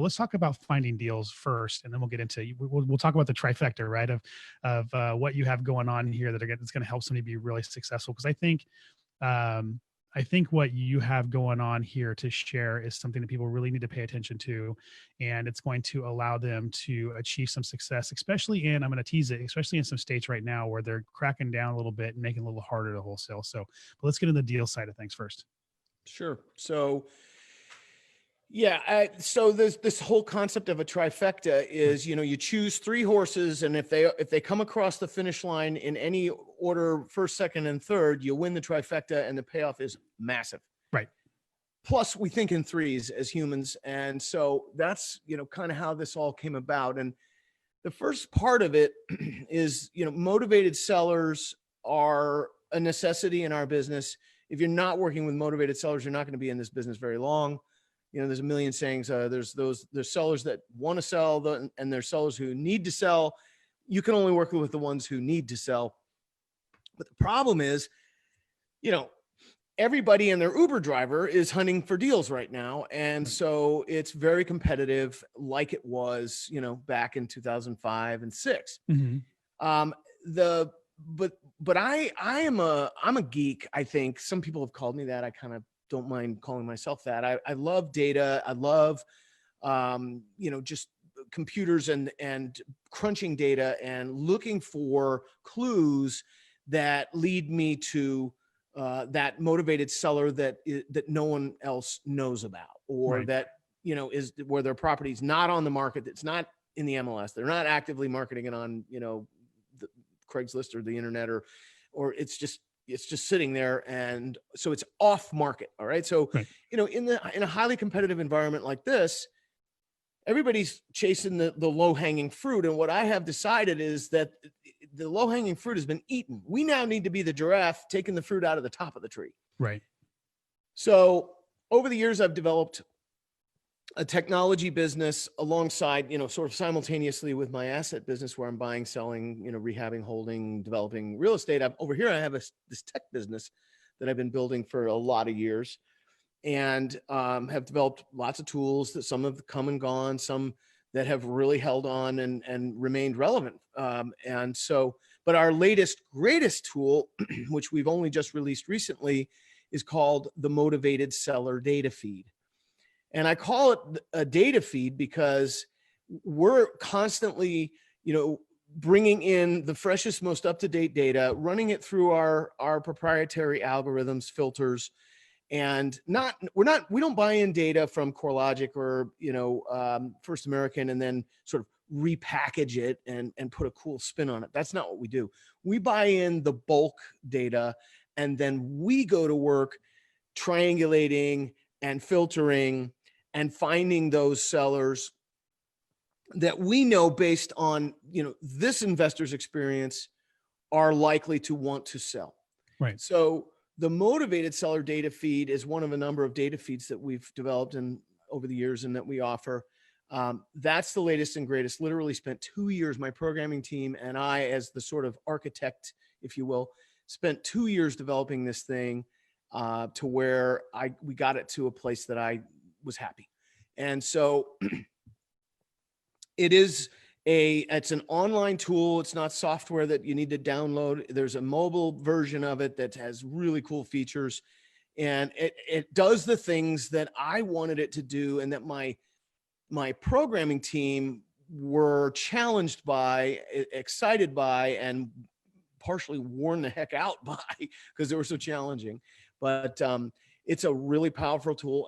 let's talk about finding deals first, and then we'll get into we'll talk about the trifecta, right? Of what you have going on here that's going to help somebody be really successful. Because um, I think what you have going on here to share is something that people really need to pay attention to, and it's going to allow them to achieve some success, especially in, I'm going to tease it, especially in some states right now where they're cracking down a little bit and making it a little harder to wholesale. So, but let's get into the deal side of things first. Sure. So, yeah, so this whole concept of a trifecta Right. is, you choose three horses, and if they come across the finish line in any order, first, second, and third, you win the trifecta, and the payoff is massive. Right. Plus, we think in threes as humans, and so that's kind of how this all came about. And the first part of it is, motivated sellers are a necessity in our business. If you're not working with motivated sellers, you're not going to be in this business very long. There's a million sayings. There's sellers that want to sell, and there's sellers who need to sell. You can only work with the ones who need to sell. But the problem is, everybody and their Uber driver is hunting for deals right now. And so it's very competitive, like it was, back in 2005 and 6. Mm-hmm. But I'm a geek. I think some people have called me that. I kind of don't mind calling myself that. I love data. I love, just computers and crunching data and looking for clues that lead me to that motivated seller that no one else knows about, or Right. that, is where their property's not on the market. It's not in the MLS. They're not actively marketing it on, the Craigslist or the internet, or it's just sitting there. And so it's off market. All right. So, Right. in a highly competitive environment like this, everybody's chasing the low hanging fruit. And what I have decided is that the low hanging fruit has been eaten. We now need to be the giraffe taking the fruit out of the top of the tree. Right. So over the years, I've developed a technology business alongside, sort of simultaneously with my asset business, where I'm buying, selling, rehabbing, holding, developing real estate. Over here, I have this tech business that I've been building for a lot of years, and have developed lots of tools that some have come and gone, some that have really held on and remained relevant. But our latest, greatest tool, which we've only just released recently, is called the Motivated Seller Data Feed. And I call it a data feed because we're constantly, bringing in the freshest, most up-to-date data, running it through our proprietary algorithms, filters, and we don't buy in data from CoreLogic or, First American and then sort of repackage it and put a cool spin on it. That's not what we do. We buy in the bulk data, and then we go to work triangulating and filtering and finding those sellers that we know, based on, this investor's experience, are likely to want to sell. Right. So the motivated seller data feed is one of a number of data feeds that we've developed over the years and that we offer. That's the latest and greatest. Literally spent 2 years, my programming team and I, as the sort of architect, if you will, spent 2 years developing this thing to where we got it to a place that I was happy. And so it's an online tool. It's not software that you need to download. There's a mobile version of it that has really cool features, and it does the things that I wanted it to do, and that my programming team were challenged by, excited by, and partially worn the heck out by, because they were so challenging. But it's a really powerful tool.